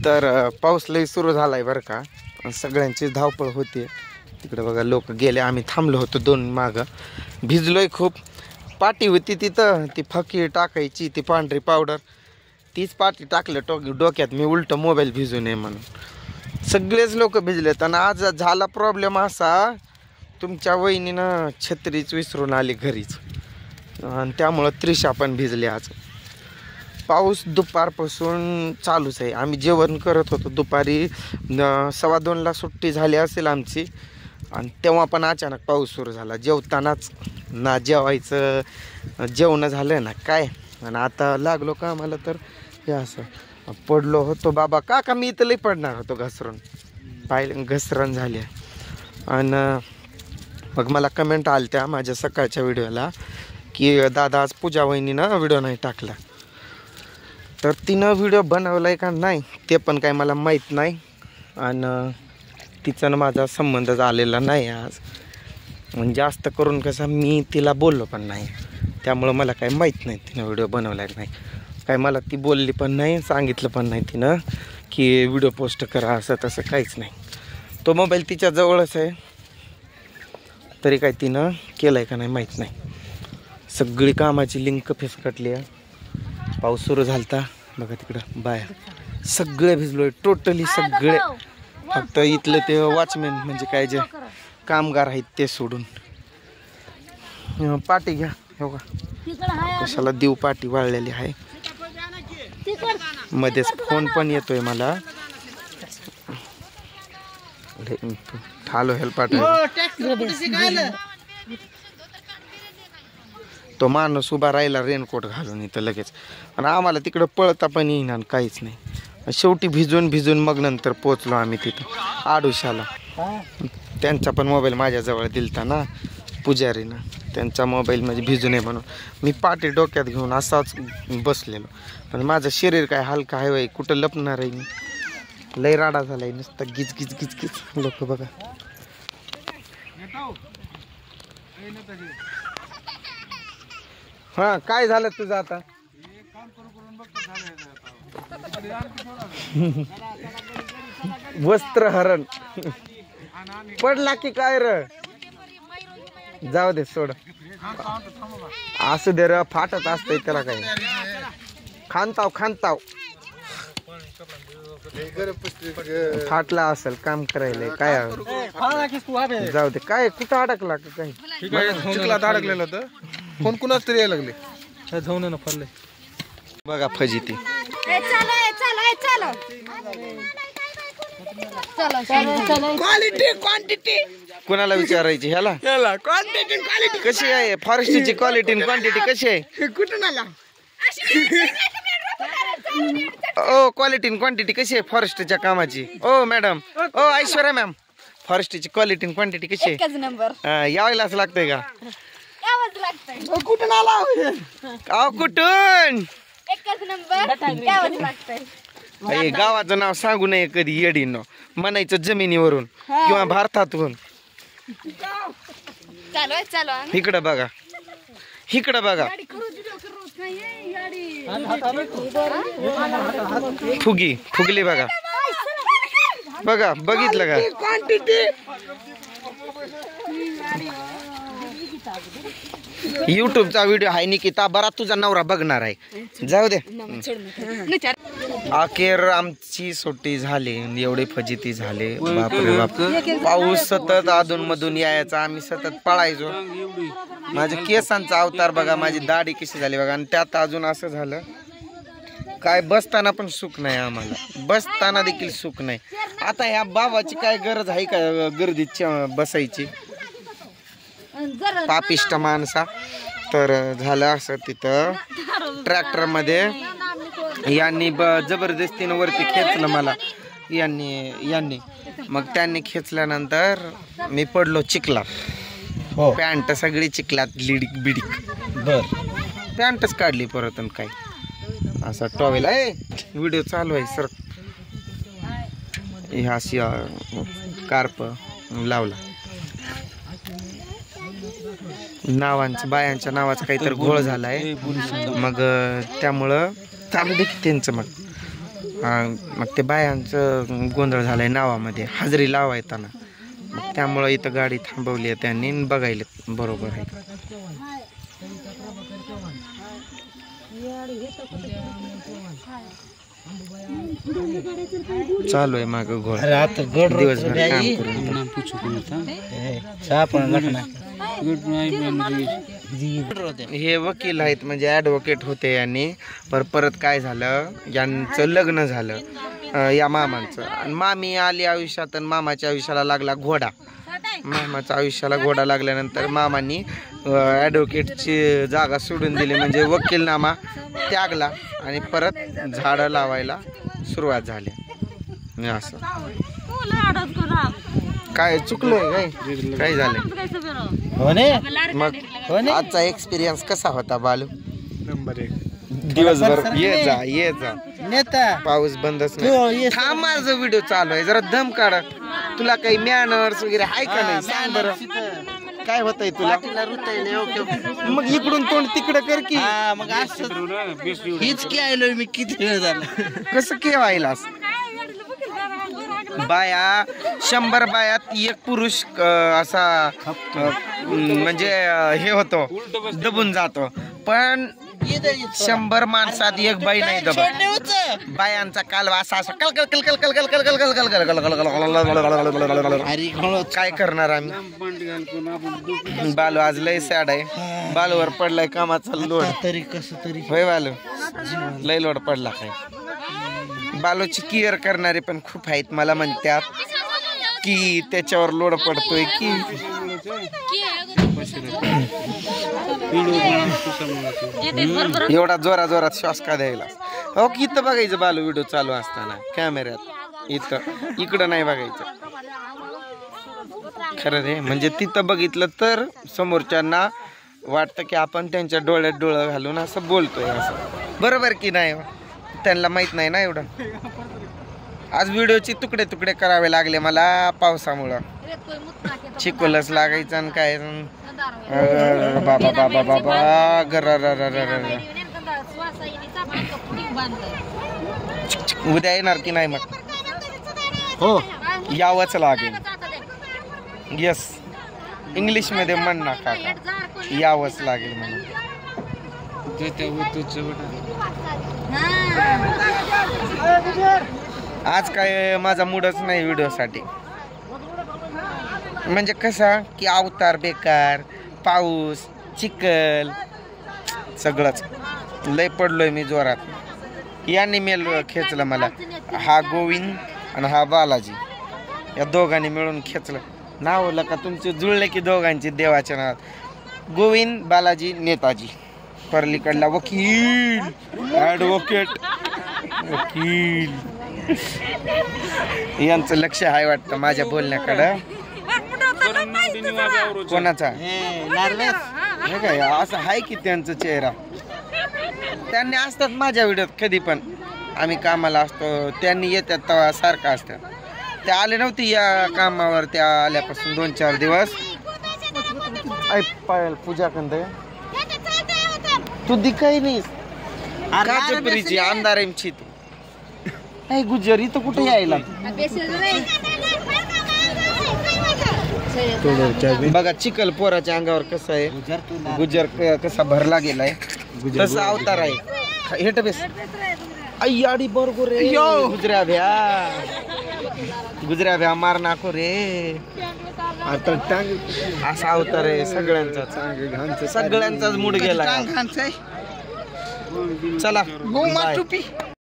तर पाऊस लई सुरू झालाय बरं का. सगळ्यांची धावपळ होते तिकडे बघा. लोक गेले, आम्ही थांबलो होतो दोन मागं. भिजलोय खूप. पाटी होती तिथं, ती फकी टाकायची, ती पांढरी पावडर, तीच पाटी टाकलं डोक्यात मी उलट मोबाईल भिजू नये म्हणून. सगळेच लोक भिजलेत. आणि आज झाला प्रॉब्लेम असा, तुमच्या वहिनीनं छत्रीच विसरून आली घरीच आणि त्यामुळं त्रिशा पण भिजली. आज पाऊस दुपारपासून चालूच आहे. आम्ही जेवण करत होतो दुपारी 1:15ला सुट्टी झाली असेल आमची, आणि तेव्हा पण अचानक पाऊस सुरू झाला. जेवतानाच ना जेवायचं जेवण झालं ना काय. आणि आता लागलो का आम्हाला तर हे असं पडलो होतो. बाबा काका मी इथं लई पडणार होतो घसरून, पाय घसरण झाली. आणि मग मला कमेंट आल्या माझ्या सकाळच्या व्हिडिओला की दादा आज पूजा वहिनीनं व्हिडिओ नाही टाकला. तर तिनं व्हिडिओ बनवला आहे का नाही ते पण काय मला माहीत नाही. आणि तिचा माझा संबंध झालेला नाही आज. म्हणजे जास्त करून कसं मी तिला बोललो पण नाही, त्यामुळं मला काय माहीत नाही तिनं व्हिडिओ बनवला नाही. काय मला ती बोलली पण नाही, सांगितलं पण नाही तिनं की व्हिडिओ पोस्ट करा असं तसं काहीच नाही. तो मोबाईल तिच्या जवळच आहे, तरी काय तिनं केलं आहे का नाही माहीत नाही. सगळी कामाची लिंक फिसकटली आहे. पाऊस सुरू झालता बघा तिकडं. बाया सगळे भिजलो आहे, टोटली सगळे. फक्त इथलं ते वॉचमॅन म्हणजे काय जे कामगार आहेत ते सोडून. पाटी घ्या हो का, कशाला देऊ पाटी वाळलेली आहे. मध्येच फोन पण येतोय मला. हॅलो हेल्प तो माणूस उभा राहिला रेनकोट घालून इथं लगेच. आणि आम्हाला तिकडं पळता पण येईना काहीच नाही. शेवटी भिजून मग नंतर पोचलो आम्ही तिथं आडुशाला. त्यांचा पण मोबाईल माझ्याजवळ दिलता ना पुजारीनं, त्यांचा मोबाईल म्हणजे भिजू नये म्हणून. मी पाठी डोक्यात घेऊन असाच बसलेलो. पण माझं शरीर काय हलका आहे वय, कुठं लपणार आहे मी. लय राडा झालाय नुसतं गिच गिच गिच गिच. लोक बघा. हा काय झालं तुझं आता. वस्त्रहरण पडला की काय र. जाऊ दे सोड, असू दे र. फाटत असतंय त्याला काय. खानताव फाटला असेल काम करायला काय. जाऊ दे. काय कुठं अडकला का काही. चिखलात अडकलेलं होतं. कोण कुणाच तरी यायला लागले. जाऊन फरले बघा फजिती. क्वांटिटी कोणाला विचारायची ह्याला. क्वांटिटी क्वालिटी कशी आहे फॉरेस्टची क्वालिटी आणि क्वांटिटी कशी आहे. कुठून आला. ओ क्वालिटी आणि क्वांटिटी कशी आहे फॉरेस्टच्या कामाची. ओ मॅडम, ओ ऐश्वर्या मॅम, फॉरेस्टची क्वालिटी आणि क्वांटिटी कशी आहे. यायलाच लागतंय का. कुठून आला. अहो कुठून. एकच नंबर. गावाचं नाव सांगू नये कधी येडीनो. म्हणायचं जमिनीवरून किंवा भारतातून. इकडं बघा, इकडं बघा. फुगली बघा. बघा बघितलं का. क्वांटिटी युट्यूबचा व्हिडिओ आहे निकिता. बरा तुझा नवरा बघणार आहे. जाऊ दे. अखेर आमची सुट्टी झाली. एवढे फजिती झाले बापरे बाप. पाऊस सतत अधून मधून यायचा, आम्ही सतत पळायचो. माझ्या केसांचा अवतार बघा, माझी दाढी कशी झाली बघा. आणि त्यात अजून असं झालं काय, बसताना पण सुख नाही आम्हाला. बसताना देखील सुख नाही. आता ह्या बाबाची काय गरज आहे का गर्दीची बसायची. पापिष्ट माणसा. तर झालं असं तिथं ट्रॅक्टरमध्ये यांनी जबरदस्तीनं वरती खेचलं मला. यांनी मग त्यांनी खेचल्यानंतर मी पडलो चिखलात. पॅन्ट सगळी चिखलात लिडिक बिडिक. बर पॅन्टच काढली परत. काय असा टॉवेल आहे. व्हिडिओ चालू आहे सर. ह्या अशी कार्प लावला. बायांच्या नावाचा काहीतरी घोळ झालाय. मग त्यामुळं चालू दे त्यांचं. मग मग ते बायांचं गोंधळ झालाय नावामध्ये हजेरी लावायताना, मग त्यामुळं इथं गाडी थांबवली आहे त्यांनी आणि बघायला बरोबर आहे. चालू आहे माग घोड दिवसभर काम करून. हे वकील आहेत म्हणजे ॲडव्होकेट होते यांनी, परत काय झालं यांचं लग्न झालं या मामांचं, आणि मामी आली आयुष्यात आणि मामाच्या आयुष्याला लागला घोडा. मामाच्या आयुष्याला घोडा लागल्यानंतर मामांनी ॲडव्होकेटची जागा सोडून दिली म्हणजे वकीलनामा त्यागला आणि परत झाडं लावायला सुरुवात झाली. असं काय चुकलोय काय झालंय. मग आजचा एक्सपिरियन्स कसा होता बालू? नंबर 1. दिवसभर ये जा नेता, पाऊस बंदच नाही. थांब, माझा व्हिडिओ चालू आहे, जरा दम काढ. तुला काही मॅनर्स वगैरे आहे का नाही सांग बरं, काय होतंय तुला? मग इकडून तोंड तिकडं कर की. मग हीच केलोय मी किती वेळ झाला. कसं केवायलास? बाया 100 बायात एक पुरुष असा म्हणजे हे होतो, दबून जातो, पण 100 माणसात एक बाई नाही दबत. बायांचा कालवा असा असा कल कल कल कल कल कल कल कल कल कल कल कल कल. काय करणार आम्ही? बालू आज लय सॅड आहे, बालूवर पडलाय कामाचा लोड. तरी कसं तरी होय बालू, लय लोड पडला. काय बालूची केअर करणारे पण खूप आहेत, मला म्हणतात की त्याच्यावर लोड पडतोय की. एवढा जोरात श्वास का द्यायला? हो की इथं बघायचं बालू व्हिडिओ चालू असताना कॅमेऱ्यात, इकडं नाही बघायचं. खरं रे, म्हणजे तिथं बघितलं तर समोरच्यांना वाटतं की आपण त्यांच्या डोळ्यात डोळं घालून असं बोलतोय, असं बरोबर की नाही? त्यांना माहित नाही ना एवढं. आज व्हिडिओचे तुकडे तुकडे करावे लागले मला पावसामुळं. चिकोलच लागायचं आणि काय बाबा बाबा बाबा उद्या येणार की नाही? मग हो यावंच लागेल. येस, इंग्लिश मध्ये म्हण ना काका, यावंच लागेल म्हणून. आज काय माझा मूडच नाही व्हिडिओसाठी. म्हणजे कसा की अवतार बेकार, पाऊस, चिखल, सगळंच लय पडलोय मी जोरात. यांनी मेल खेचलं मला, हा गोविंद आणि हा बालाजी, या दोघांनी मिळून खेचलं. नाव का तुमचे जुळले की दोघांचे देवाच्या नावात. गोविंद, बालाजी, नेताजी. परलीकडला वकील, ॲडव्होकेट, वकील. यांचं लक्ष आहे वाटतं माझ्या बोलण्याकडं. कोणाचा काय असं आहे की त्यांचा चेहरा. त्यांनी असतात माझ्या व्हिडिओत कधी पण, आम्ही कामाला असतो त्यांनी येतात तेव्हा सारखं असतात. ते आले नव्हती या कामावर, त्या आल्यापासून 2-4 दिवस. पायल पूजा कंद तू दिखाई नाही काचपरीची अंधारेमची तू. नाही गुजर इथं कुठे यायला? बघा चिखल पोराच्या अंगावर कसं आहे, गुजर कसा भरला गेलाय, तसा अवतार आहे. हेट बेस अय्याडी बरोबर रे. गुजऱ्या भ्या मार नाको रे. आता असा अवतार आहे सगळ्यांचा, सगळ्यांचाच मूड गेला. चला